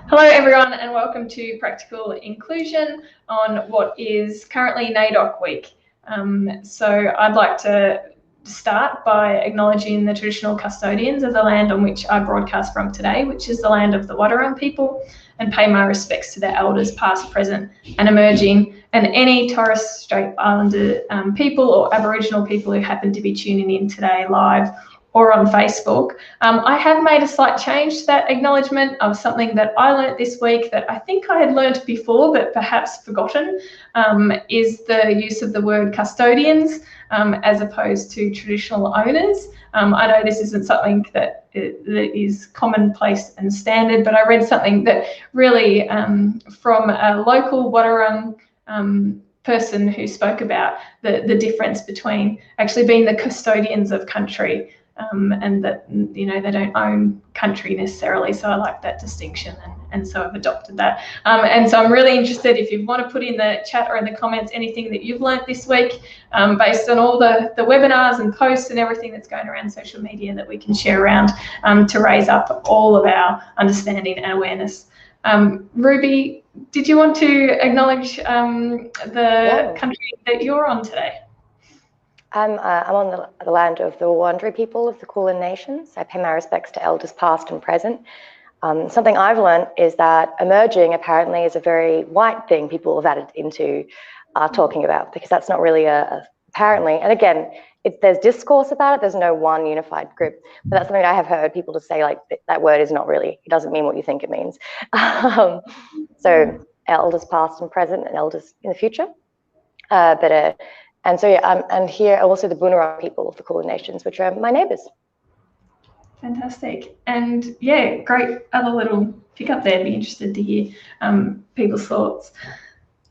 Hello everyone and welcome to Practical Inclusion on what is currently NAIDOC Week. So I'd like to start by acknowledging the traditional custodians of the land on which I broadcast from today, which is the land of the Wadawurrung people, and pay my respects to their elders past, present and emerging, and any Torres Strait Islander people or Aboriginal people who happen to be tuning in today live or on Facebook. I have made a slight change to that acknowledgement of something that I learnt this week that I think I had learnt before but perhaps forgotten, is the use of the word custodians as opposed to traditional owners. I know this isn't something that is commonplace and standard, but I read something that really from a local Wadawurrung person who spoke about the difference between actually being the custodians of country and that, you know, they don't own country necessarily. So I like that distinction, and so I've adopted that. And so I'm really interested if you want to put in the chat or in the comments anything that you've learnt this week based on all the webinars and posts and everything that's going around social media that we can share around to raise up all of our understanding and awareness. Ruby, did you want to acknowledge the country that you're on today? I'm on the land of the Wurundjeri people of the Kulin Nations. I pay my respects to elders past and present. Something I've learned is that emerging apparently is a very white thing people have added into talking about, because that's not really apparently, and again, there's discourse about it, there's no one unified group, but that's something I have heard people to say, like, that word is not really, it doesn't mean what you think it means. So elders past and present and elders in the future. And so, yeah, and here are also the Boonwurrung people of the Kulin Nations, which are my neighbours. Fantastic. And yeah, great other little pick up there. Be interested to hear people's thoughts.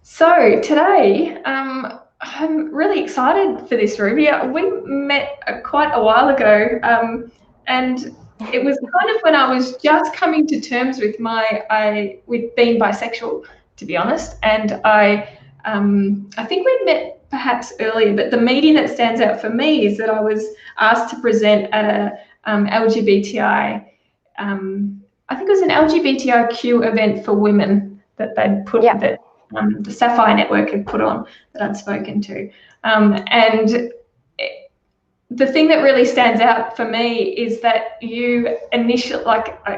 So today, I'm really excited for this, Ruby. We met quite a while ago, and it was kind of when I was just coming to terms with with being bisexual, to be honest. And I think we'd met perhaps earlier, but the meeting that stands out for me is that I was asked to present at a LGBTI, I think it was an LGBTIQ event for women that they'd put, that the Sapphire Network had put on, that I'd spoken to. And the thing that really stands out for me is that you initially,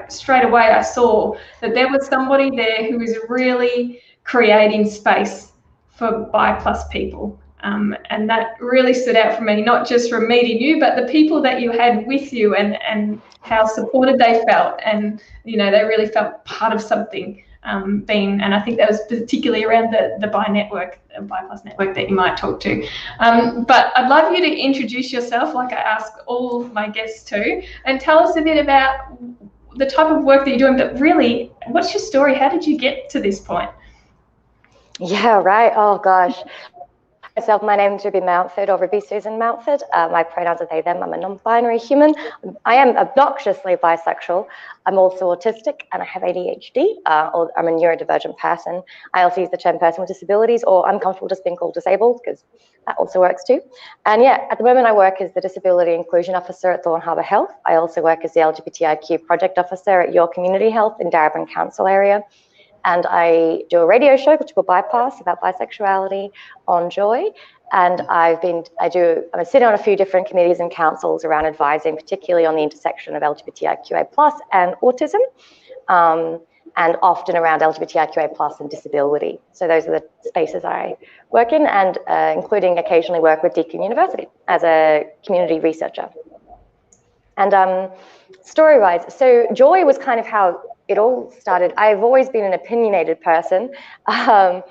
straight away I saw that there was somebody there who was really creating space for bi+ people, and that really stood out for me, not just from meeting you, but the people that you had with you, and how supported they felt, and you know, they really felt part of something. And I think that was particularly around the bi+ network that you might talk to. But I'd love you to introduce yourself, like I ask all my guests to, and tell us a bit about the type of work that you're doing. But really, what's your story? How did you get to this point? Yeah, right. Oh gosh. Myself, my name is Ruby Mountford, or Ruby Susan Mountford. My pronouns are they, them. I'm a non-binary human. I am obnoxiously bisexual. I'm also autistic and I have ADHD. Or I'm a neurodivergent person. I also use the term person with disabilities, or I'm comfortable just being called disabled, because that also works too. And yeah, at the moment I work as the Disability Inclusion Officer at Thorn Harbour Health. I also work as the LGBTIQ Project Officer at Your Community Health in Darebin Council area. And I do a radio show called Triple Bypass about bisexuality on Joy. And I'm sitting on a few different committees and councils around advising, particularly on the intersection of LGBTIQA+ and autism, and often around LGBTIQA+ and disability. So those are the spaces I work in, and including occasionally work with Deakin University as a community researcher. And story-wise, so Joy was kind of how it all started. I've always been an opinionated person. Autistic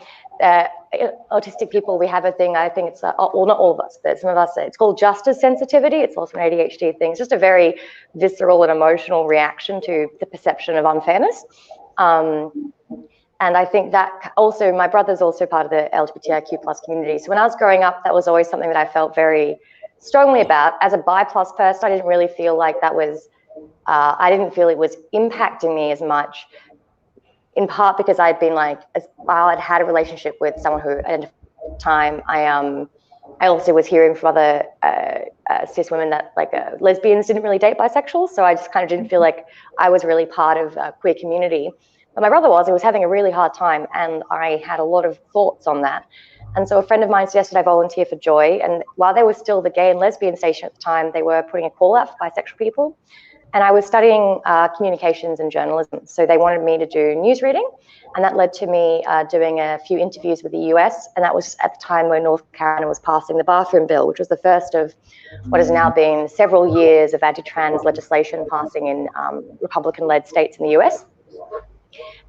people, we have a thing, I think it's, well, not all of us, but some of us, it's called justice sensitivity. It's also an ADHD thing. It's just a very visceral and emotional reaction to the perception of unfairness. And I think that also, my brother's also part of the LGBTIQ+ community. So when I was growing up, that was always something that I felt very strongly about. As a bi+ person, I didn't really feel like that was, I didn't feel it was impacting me as much, in part because I'd been like, while I'd had a relationship with someone who at the time, I also was hearing from other cis women that lesbians didn't really date bisexuals. So I just kind of didn't feel like I was really part of a queer community. But my brother he was having a really hard time, and I had a lot of thoughts on that. And so a friend of mine suggested I volunteer for Joy, and while they were still the gay and lesbian station at the time, they were putting a call out for bisexual people. And I was studying communications and journalism, so they wanted me to do news reading, and that led to me doing a few interviews with the US, and that was at the time when North Carolina was passing the bathroom bill, which was the first of what has now been several years of anti-trans legislation passing in Republican-led states in the US.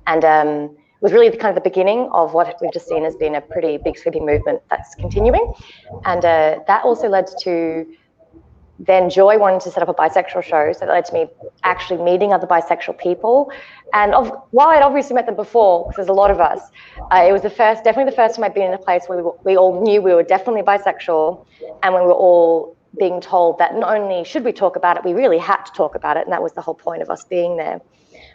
And it was really kind of the beginning of what we've just seen as being a pretty big sweeping movement that's continuing. And that also led to then Joy wanted to set up a bisexual show, so that led to me actually meeting other bisexual people. And while I'd obviously met them before, because there's a lot of us, it was definitely the first time I'd been in a place where we all knew we were definitely bisexual, and we were all being told that not only should we talk about it, we really had to talk about it, and that was the whole point of us being there.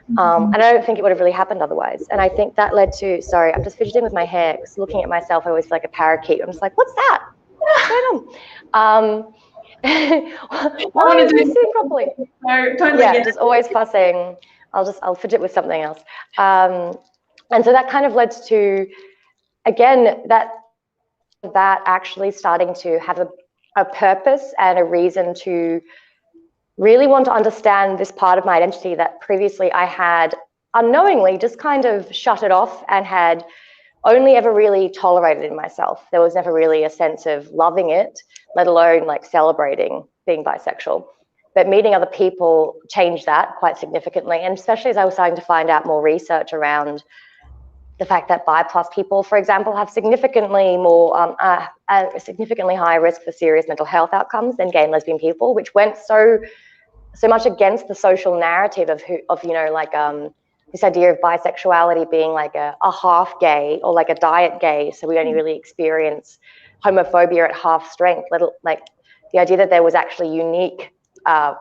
And I don't think it would have really happened otherwise. And I think that led to, sorry, I'm just fidgeting with my hair, because looking at myself, I always feel like a parakeet. I'm just like, what's that? What's going on? Why am I sitting properly? No, totally. Yeah, just always fussing. I'll fidget with something else. And so that kind of led to, again, that actually starting to have a purpose and a reason to really want to understand this part of my identity that previously I had unknowingly just kind of shut it off and had only ever really tolerated in myself. There was never really a sense of loving it, let alone like celebrating being bisexual. But meeting other people changed that quite significantly. And especially as I was starting to find out more research around the fact that bi plus people, for example, have significantly more, a significantly higher risk for serious mental health outcomes than gay and lesbian people, which went so much against the social narrative of this idea of bisexuality being like a half gay or like a diet gay. So we only really experience homophobia at half strength, like the idea that there was actually unique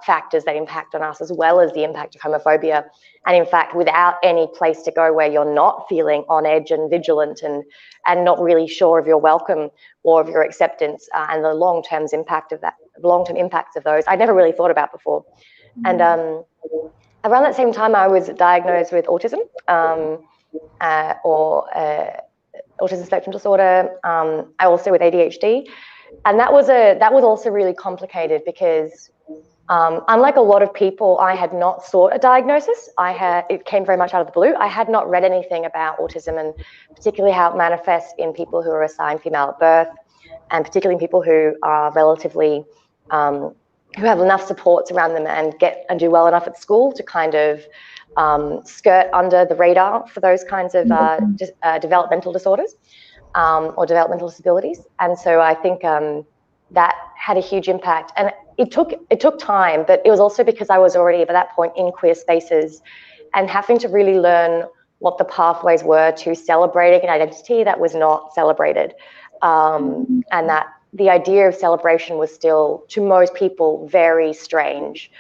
factors that impact on us as well as the impact of homophobia. And in fact, without any place to go where you're not feeling on edge and vigilant and not really sure of your welcome or of your acceptance and the long-term impacts of those, I'd never really thought about before. And around that same time, I was diagnosed with autism or autism spectrum disorder. I also with ADHD, and that was also really complicated because unlike a lot of people, I had not sought a diagnosis. It came very much out of the blue. I had not read anything about autism and particularly how it manifests in people who are assigned female at birth, and particularly in people who are relatively who have enough supports around them and do well enough at school to kind of skirt under the radar for those kinds of developmental disorders or developmental disabilities. And so I think that had a huge impact. And it took time, but it was also because I was already at that point in queer spaces and having to really learn what the pathways were to celebrating an identity that was not celebrated, and that the idea of celebration was still, to most people, very strange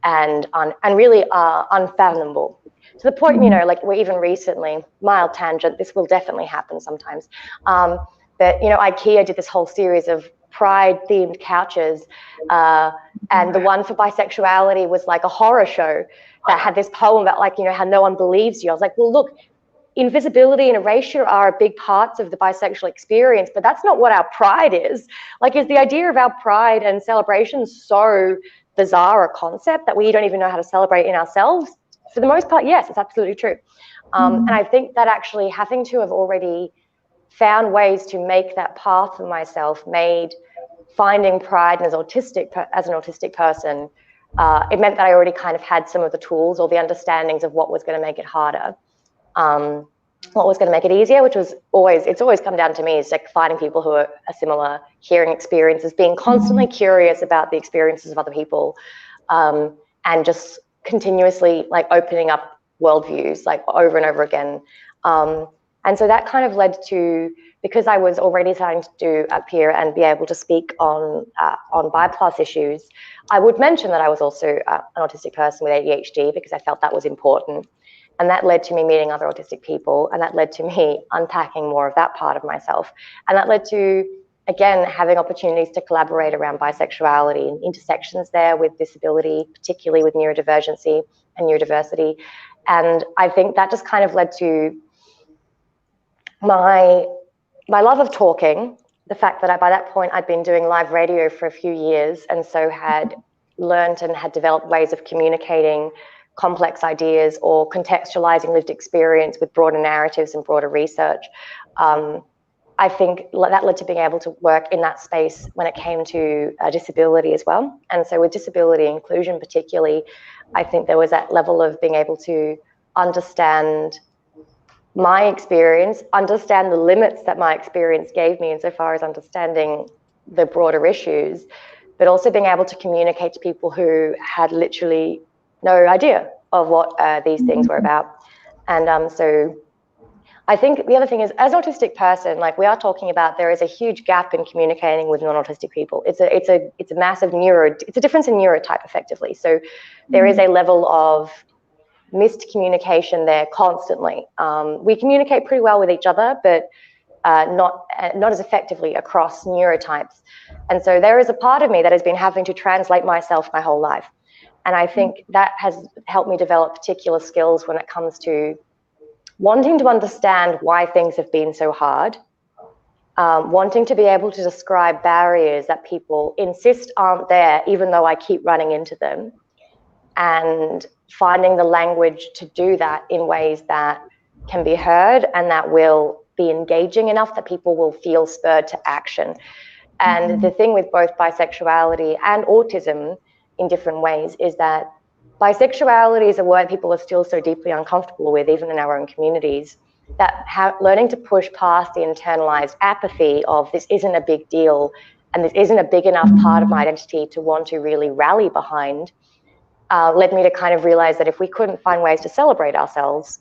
and really unfathomable. To the point, like we're even recently, mild tangent, this will definitely happen sometimes, but IKEA did this whole series of pride-themed couches, and the one for bisexuality was like a horror show that had this poem about how no one believes you. I was like, well, look, invisibility and erasure are big parts of the bisexual experience, but that's not what our pride is. Is the idea of our pride and celebration so bizarre a concept that we don't even know how to celebrate in ourselves? For the most part, yes, it's absolutely true. And I think that actually having to have already found ways to make that path for myself made finding pride as an autistic person, it meant that I already kind of had some of the tools or the understandings of what was going to make it harder. What was going to make it easier, which was it's always come down to me, is like finding people who are a similar hearing experiences, being constantly curious about the experiences of other people, and just continuously opening up worldviews over and over again. And so that kind of led to, because I was already starting to do appear and be able to speak on BIPLUS issues, I would mention that I was also an autistic person with ADHD because I felt that was important. And that led to me meeting other autistic people, and that led to me unpacking more of that part of myself. And that led to, again, having opportunities to collaborate around bisexuality and intersections there with disability, particularly with neurodivergency and neurodiversity. And I think that just kind of led to my love of talking, the fact that by that point I'd been doing live radio for a few years, and so had learned and had developed ways of communicating complex ideas or contextualizing lived experience with broader narratives and broader research. I think that led to being able to work in that space when it came to disability as well. And so with disability inclusion particularly, I think there was that level of being able to understand my experience, understand the limits that my experience gave me insofar as understanding the broader issues, but also being able to communicate to people who had literally no idea of what these things were about. And so I think the other thing is, as an autistic person, like we are talking about, there is a huge gap in communicating with non-autistic people. It's a massive it's a difference in neurotype effectively. So there is a level of missed communication there constantly. We communicate pretty well with each other, but not as effectively across neurotypes. And so there is a part of me that has been having to translate myself my whole life. And I think that has helped me develop particular skills when it comes to wanting to understand why things have been so hard, wanting to be able to describe barriers that people insist aren't there, even though I keep running into them, and finding the language to do that in ways that can be heard and that will be engaging enough that people will feel spurred to action. And the thing with both bisexuality and autism in different ways is that bisexuality is a word people are still so deeply uncomfortable with, even in our own communities, that learning to push past the internalized apathy of this isn't a big deal and this isn't a big enough part of my identity to want to really rally behind, led me to kind of realize that if we couldn't find ways to celebrate ourselves,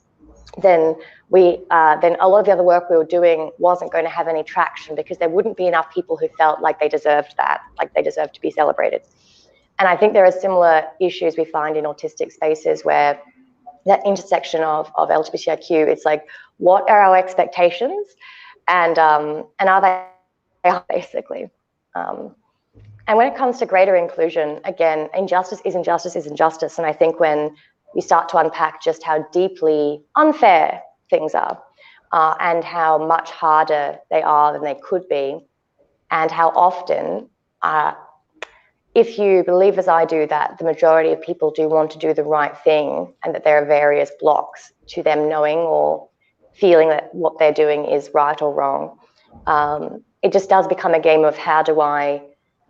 then then a lot of the other work we were doing wasn't going to have any traction, because there wouldn't be enough people who felt like they deserved that, like they deserved to be celebrated. And I think there are similar issues we find in autistic spaces where that intersection of LGBTIQ, it's like, what are our expectations, and are they basically? And when it comes to greater inclusion, again, injustice is injustice is injustice. And I think when you start to unpack just how deeply unfair things are, and how much harder they are than they could be, and how often, if you believe as I do that the majority of people do want to do the right thing, and that there are various blocks to them knowing or feeling that what they're doing is right or wrong, it just does become a game of how do I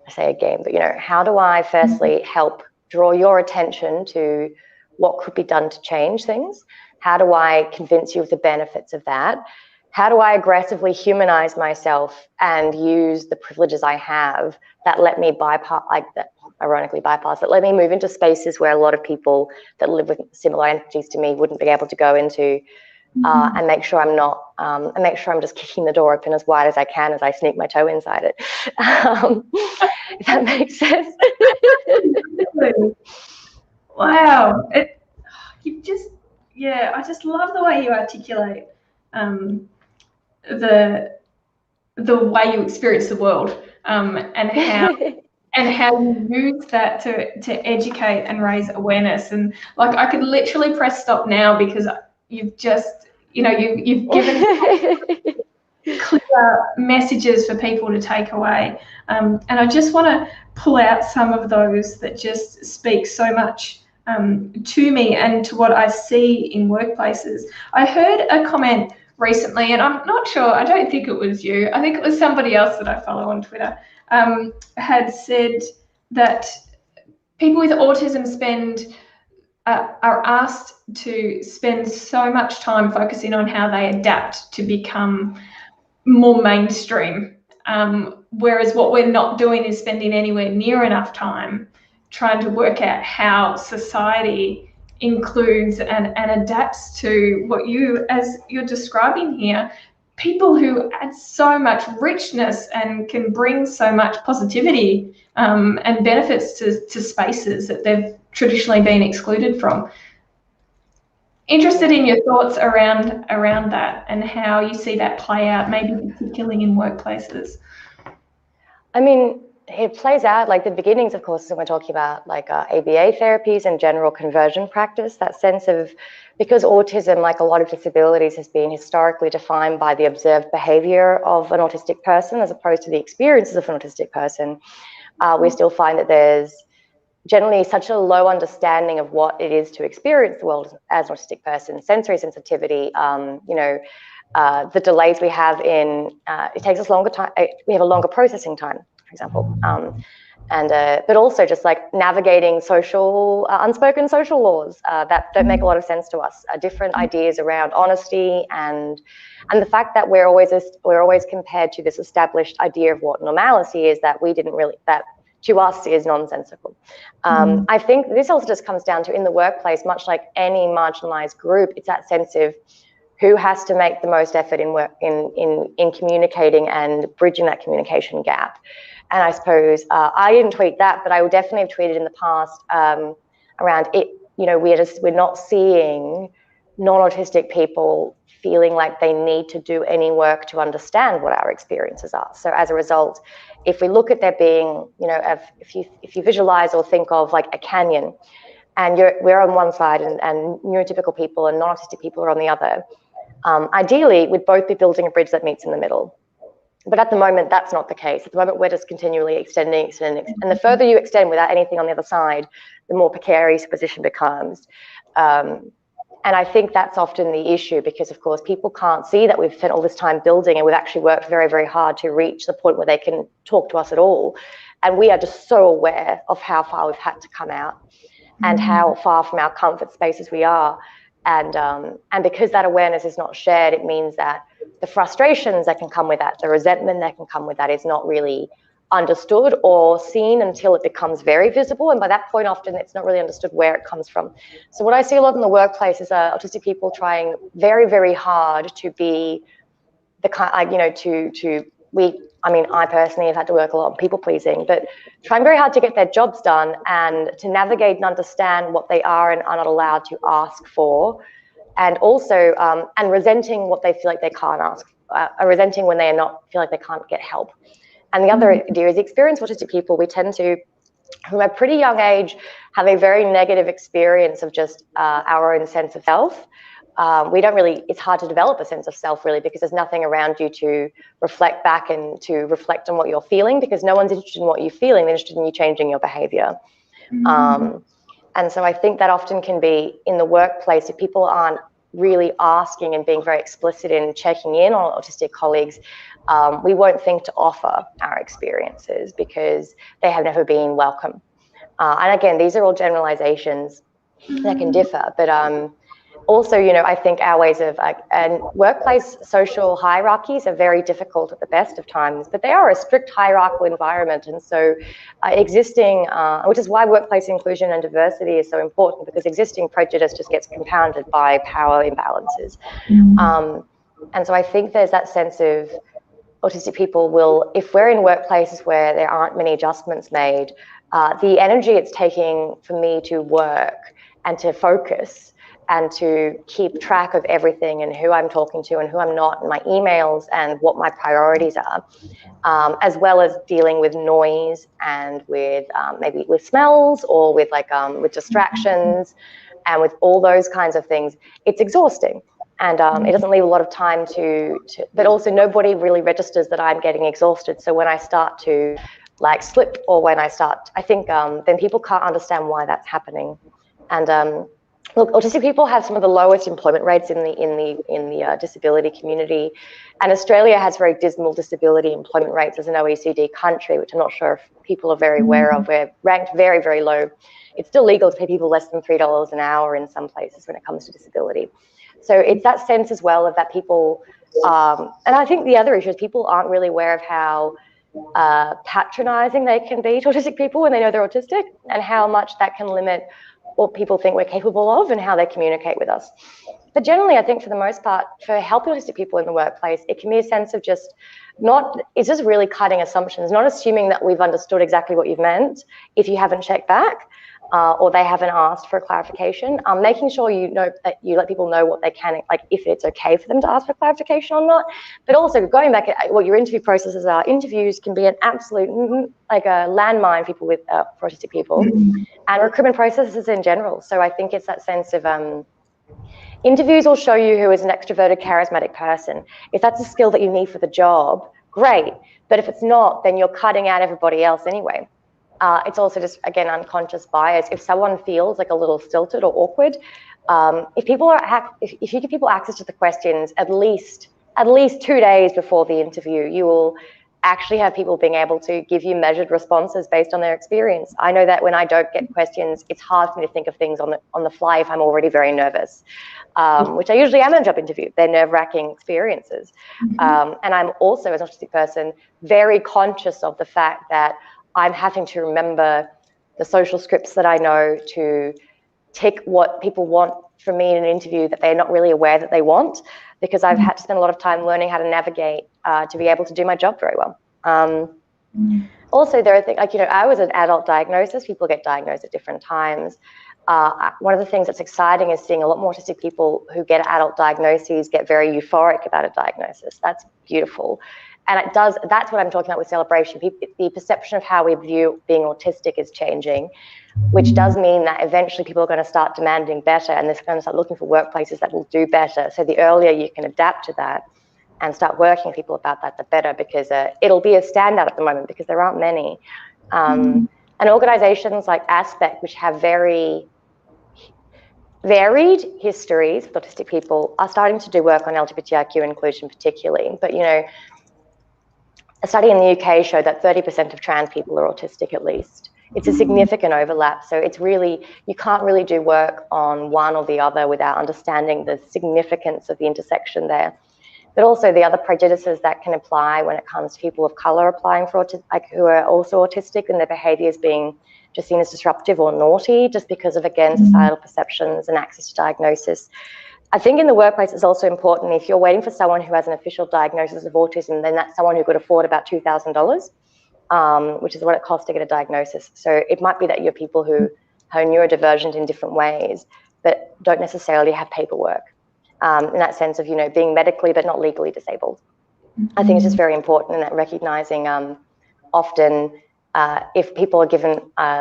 say a game, but how do I firstly help draw your attention to what could be done to change things? How do I convince you of the benefits of that? How do I aggressively humanize myself and use the privileges I have that let me bypass, that let me move into spaces where a lot of people that live with similar entities to me wouldn't be able to go into, and make sure I'm just kicking the door open as wide as I can as I sneak my toe inside it. If that makes sense. Wow. I just love the way you articulate the way you experience the world, and how you use that to educate and raise awareness. And like, I could literally press stop now, because you've just you've given clear messages for people to take away, and I just want to pull out some of those that just speak so much to me and to what I see in workplaces. I heard a comment recently, and I'm not sure, I don't think it was you, I think it was somebody else that I follow on Twitter, had said that people with autism are asked to spend so much time focusing on how they adapt to become more mainstream, whereas what we're not doing is spending anywhere near enough time trying to work out how society includes and adapts to what as you're describing here, people who add so much richness and can bring so much positivity and benefits to spaces that they've traditionally been excluded from. Interested in your thoughts around that and how you see that play out, maybe particularly in workplaces. I mean, it plays out like the beginnings, of course, when we're talking about like ABA therapies and general conversion practice, that sense of, because autism, like a lot of disabilities, has been historically defined by the observed behavior of an autistic person as opposed to the experiences of an autistic person, we still find that there's generally such a low understanding of what it is to experience the world as an autistic person, sensory sensitivity, the delays we have in, it takes us longer time, we have a longer processing time, for example, but also just like navigating social, unspoken social laws that don't make a lot of sense to us, different ideas around honesty and the fact that we're always compared to this established idea of what normality is that we didn't really, that to us is nonsensical. I think this also just comes down to, in the workplace, much like any marginalized group, it's that sense of who has to make the most effort in communicating and bridging that communication gap. And I suppose I didn't tweet that, but I would definitely have tweeted in the past around it. You know, we're not seeing non-autistic people feeling like they need to do any work to understand what our experiences are. So as a result, if we look at there being, you know, if you visualize or think of like a canyon, and we're on one side and neurotypical people and non-autistic people are on the other, ideally we'd both be building a bridge that meets in the middle. But at the moment, that's not the case. At the moment, we're just continually extending. And the further you extend without anything on the other side, the more precarious the position becomes. And I think that's often the issue because, of course, people can't see that we've spent all this time building and we've actually worked very, very hard to reach the point where they can talk to us at all. And we are just so aware of how far we've had to come out and how far from our comfort spaces we are. And because that awareness is not shared, it means that the frustrations that can come with that, the resentment that can come with that is not really understood or seen until it becomes very visible. And by that point, often it's not really understood where it comes from. So what I see a lot in the workplace is autistic people trying very, very hard to be the kind, you know, I mean, I personally have had to work a lot on people pleasing, but trying very hard to get their jobs done and to navigate and understand what they are and are not allowed to ask for. And also, and resenting what they feel like they can't ask, resenting when they are not feel like they can't get help. And the other idea is, experience autistic people, we tend to, from a pretty young age, have a very negative experience of just our own sense of self. We don't really, it's hard to develop a sense of self really because there's nothing around you to reflect back and to reflect on what you're feeling, because no one's interested in what you're feeling, they're interested in you changing your behavior. And so I think that often can be in the workplace, if people aren't really asking and being very explicit in checking in on autistic colleagues, we won't think to offer our experiences because they have never been welcome. And again, these are all generalizations that can differ, but also, you know, I think our ways of and workplace social hierarchies are very difficult at the best of times, but they are a strict hierarchical environment. And so existing, which is why workplace inclusion and diversity is so important, because existing prejudice just gets compounded by power imbalances. And so I think there's that sense of autistic people will, if we're in workplaces where there aren't many adjustments made, the energy it's taking for me to work and to focus and to keep track of everything and who I'm talking to and who I'm not, and my emails and what my priorities are, as well as dealing with noise and with maybe with smells or with like with distractions and with all those kinds of things. It's exhausting, and it doesn't leave a lot of time to but also nobody really registers that I'm getting exhausted. So when I start to like slip, or when I start, I think then people can't understand why that's happening. And look, autistic people have some of the lowest employment rates in the disability community, and Australia has very dismal disability employment rates as an OECD country, which I'm not sure if people are very aware of. We're ranked very, very low. It's still legal to pay people less than $3 an hour in some places when it comes to disability. So it's that sense as well of that people, and I think the other issue is people aren't really aware of how patronizing they can be to autistic people when they know they're autistic, and how much that can limit what people think we're capable of and how they communicate with us. But generally, I think for the most part, for helping autistic people in the workplace, it can be a sense of just it's just really cutting assumptions, not assuming that we've understood exactly what you've meant if you haven't checked back, or they haven't asked for a clarification, making sure you know that you let people know what they can, like if it's okay for them to ask for clarification or not. But also going back at what your interview processes are, interviews can be an absolute, like a landmine for autistic people, and recruitment processes in general. So I think it's that sense of interviews will show you who is an extroverted, charismatic person. If that's a skill that you need for the job, great. But if it's not, then you're cutting out everybody else anyway. It's also just, again, unconscious bias. If someone feels like a little stilted or awkward, if you give people access to the questions at least 2 days before the interview, you will actually have people being able to give you measured responses based on their experience. I know that when I don't get questions, it's hard for me to think of things on the fly if I'm already very nervous, which I usually am in a job interview. They're nerve-wracking experiences. And I'm also, as an autistic person, very conscious of the fact that I'm having to remember the social scripts that I know to tick what people want from me in an interview that they're not really aware that they want, because I've had to spend a lot of time learning how to navigate to be able to do my job very well. Also, there are things like, I was an adult diagnosis. People get diagnosed at different times. One of the things that's exciting is seeing a lot more autistic people who get adult diagnoses get very euphoric about a diagnosis. That's beautiful. And that's what I'm talking about with celebration. The perception of how we view being autistic is changing, which does mean that eventually people are going to start demanding better, and they're going to start looking for workplaces that will do better. So the earlier you can adapt to that and start working with people about that, the better, because it'll be a standout at the moment because there aren't many. And organizations like Aspect, which have very varied histories with autistic people, are starting to do work on LGBTIQ inclusion particularly. But, a study in the UK showed that 30% of trans people are autistic at least. It's a significant overlap. So it's really, you can't really do work on one or the other without understanding the significance of the intersection there. But also the other prejudices that can apply when it comes to people of color applying for who are also autistic, and their behaviors being just seen as disruptive or naughty, just because of, again, societal perceptions and access to diagnosis. I think in the workplace, it's also important, if you're waiting for someone who has an official diagnosis of autism, then that's someone who could afford about $2,000, which is what it costs to get a diagnosis. So it might be that you're people who are neurodivergent in different ways, but don't necessarily have paperwork, in that sense of, being medically but not legally disabled. I think it's just very important in that recognizing often if people are given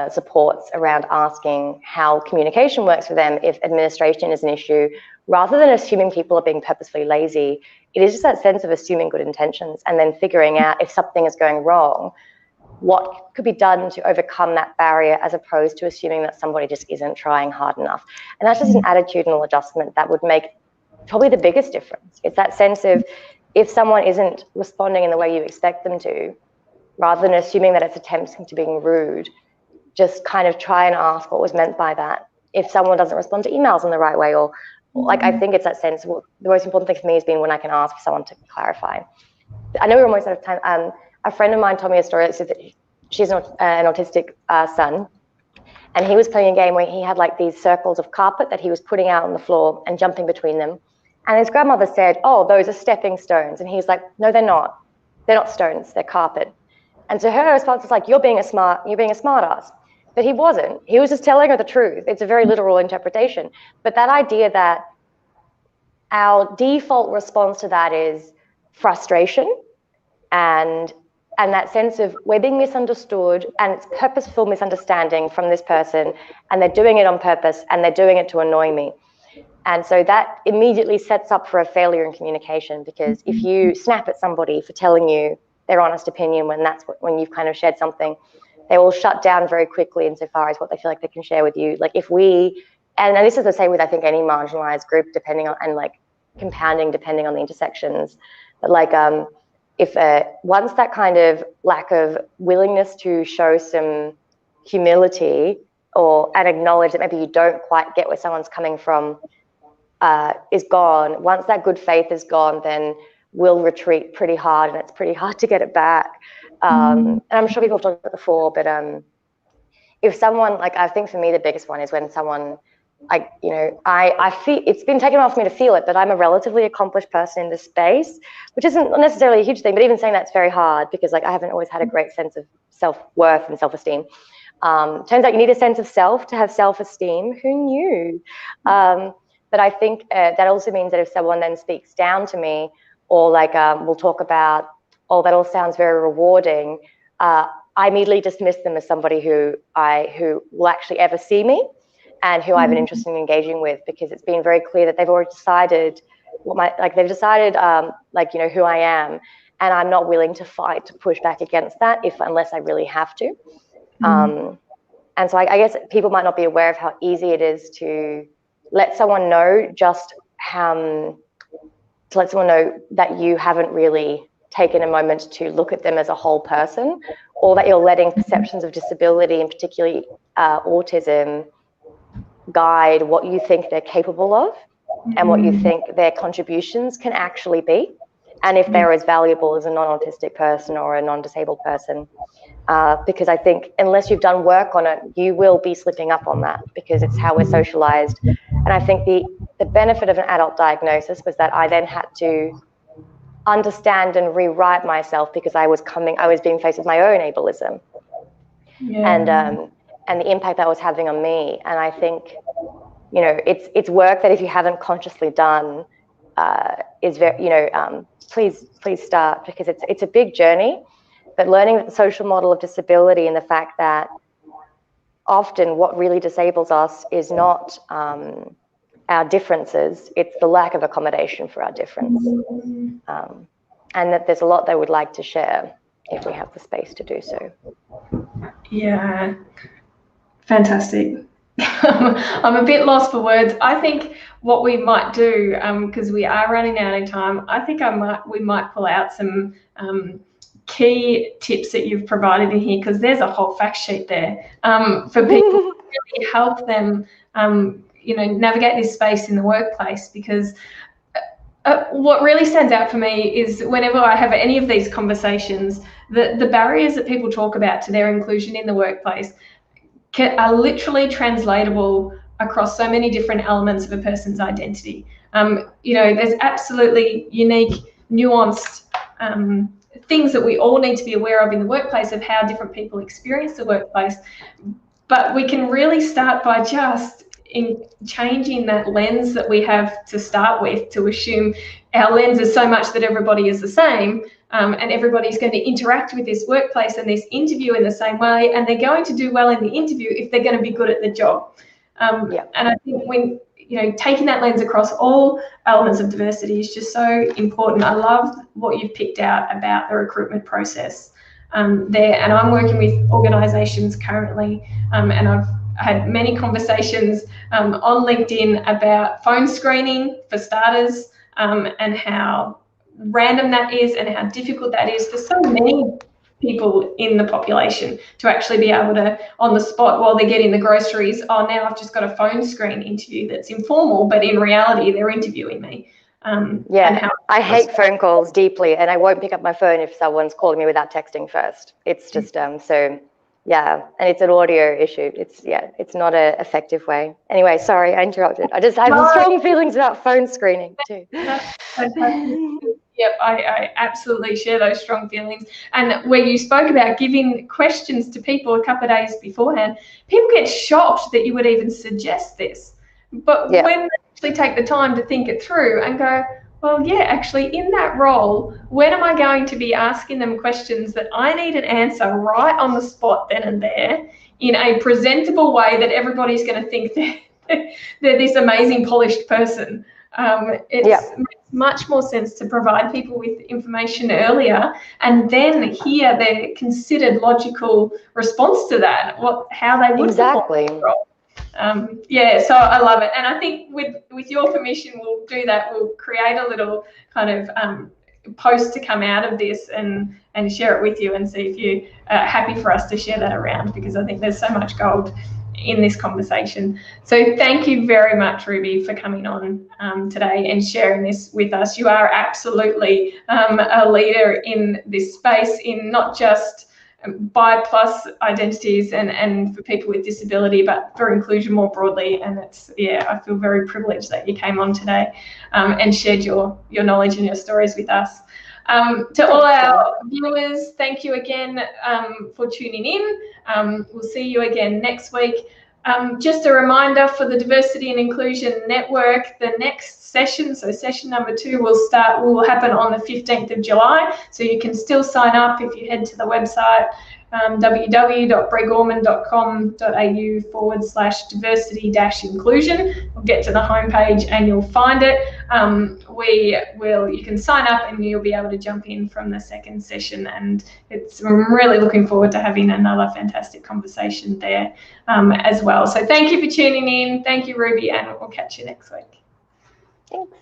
supports around asking how communication works for them, if administration is an issue, rather than assuming people are being purposefully lazy, it is just that sense of assuming good intentions and then figuring out if something is going wrong, what could be done to overcome that barrier, as opposed to assuming that somebody just isn't trying hard enough. And that's just an attitudinal adjustment that would make probably the biggest difference. It's that sense of, if someone isn't responding in the way you expect them to, rather than assuming that it's attempting to being rude, just kind of try and ask what was meant by that. If someone doesn't respond to emails in the right way, or I think it's that sense, the most important thing for me has been when I can ask someone to clarify. I know we're almost out of time. A friend of mine told me a story that said that she's an autistic son, and he was playing a game where he had like these circles of carpet that he was putting out on the floor and jumping between them. And his grandmother said, "Oh, those are stepping stones." And he's like, "No, they're not. They're not stones, they're carpet." And so her response was like, you're being a smart ass. But he wasn't. He was just telling her the truth. It's a very literal interpretation. But that idea that our default response to that is frustration, and that sense of we're being misunderstood, and it's purposeful misunderstanding from this person, and they're doing it on purpose, and they're doing it to annoy me. And so that immediately sets up for a failure in communication, because if you snap at somebody for telling you their honest opinion when you've kind of shared something, they will shut down very quickly insofar as what they feel like they can share with you. Like and this is the same with, I think, any marginalized group, depending on, and like compounding depending on the intersections. But like if once that kind of lack of willingness to show some humility and acknowledge that maybe you don't quite get where someone's coming from is gone, once that good faith is gone, then will retreat pretty hard, and it's pretty hard to get it back. And I'm sure people have talked about it before, but if someone, like, I think for me the biggest one is when someone, I feel, it's been taken off me to feel it, but I'm a relatively accomplished person in this space, which isn't necessarily a huge thing, but even saying that's very hard, because like I haven't always had a great sense of self-worth and self-esteem. Turns out you need a sense of self to have self-esteem. Who knew? But I think that also means that if someone then speaks down to me, or like we'll talk about, oh, that all sounds very rewarding, I immediately dismiss them as somebody who will actually ever see me and who I have an interest in engaging with, because it's been very clear that they've already decided who I am, and I'm not willing to fight to push back against that unless I really have to. And so I guess people might not be aware of how easy it is to let someone know that you haven't really taken a moment to look at them as a whole person, or that you're letting perceptions of disability, and particularly autism, guide what you think they're capable of and what you think their contributions can actually be, and if they're as valuable as a non-autistic person or a non-disabled person. Because I think unless you've done work on it, you will be slipping up on that, because it's how we're socialized. And I think the benefit of an adult diagnosis was that I then had to understand and rewrite myself, because I was being faced with my own ableism, and the impact that was having on me. And I think, it's work that if you haven't consciously done, is very, please start, because it's a big journey. But learning that the social model of disability, and the fact that often what really disables us is not our differences, it's the lack of accommodation for our difference. And that there's a lot they would like to share if we have the space to do so. Yeah, fantastic. I'm a bit lost for words. I think what we might do, because we are running out of time, I think we might pull out some key tips that you've provided in here, because there's a whole fact sheet there for people to really help them navigate this space in the workplace. Because what really stands out for me is whenever I have any of these conversations, the barriers that people talk about to their inclusion in the workplace are literally translatable across so many different elements of a person's identity. There's absolutely unique, nuanced things that we all need to be aware of in the workplace, of how different people experience the workplace. But we can really start by just in changing that lens that we have to start with, to assume our lens is so much that everybody is the same, and everybody's going to interact with this workplace and this interview in the same way, and they're going to do well in the interview if they're going to be good at the job. And I think when taking that lens across all elements of diversity is just so important. I love what you've picked out about the recruitment process there, and I'm working with organisations currently, and I've had many conversations on LinkedIn about phone screening for starters, and how random that is and how difficult that is for so many people in the population to actually be able to, on the spot while they're getting the groceries, now I've just got a phone screen interview that's informal, but in reality they're interviewing me. I hate phone calls deeply, and I won't pick up my phone if someone's calling me without texting first. It's just and it's an audio issue. It's not an effective way. Anyway, sorry, I interrupted. I just have strong feelings about phone screening too. Yep, I absolutely share those strong feelings. And where you spoke about giving questions to people a couple of days beforehand, people get shocked that you would even suggest this. But when they actually take the time to think it through and go, well, yeah, actually in that role, when am I going to be asking them questions that I need an answer right on the spot then and there in a presentable way that everybody's going to think they're this amazing polished person? It makes much more sense to provide people with information earlier and then hear their considered logical response to that, how they would exactly. So I love it, and I think with your permission, we'll do that. We'll create a little kind of post to come out of this and share it with you, and see if you are happy for us to share that around, because I think there's so much gold in this conversation. So thank you very much, Ruby, for coming on today and sharing this with us. You are absolutely a leader in this space, in not just bi plus identities and for people with disability, but for inclusion more broadly. And I feel very privileged that you came on today and shared your knowledge and your stories with us. To all our viewers, thank you again for tuning in. We'll see you again next week. Just a reminder for the Diversity and Inclusion Network, the next session, so session number 2 will happen on the 15th of July. So you can still sign up if you head to the website www.breegorman.com.au/diversity-inclusion. We'll get to the homepage and you'll find it. You can sign up and you'll be able to jump in from the second session, and I'm really looking forward to having another fantastic conversation there as well. So thank you for tuning in. Thank you, Ruby, and we'll catch you next week. Thanks.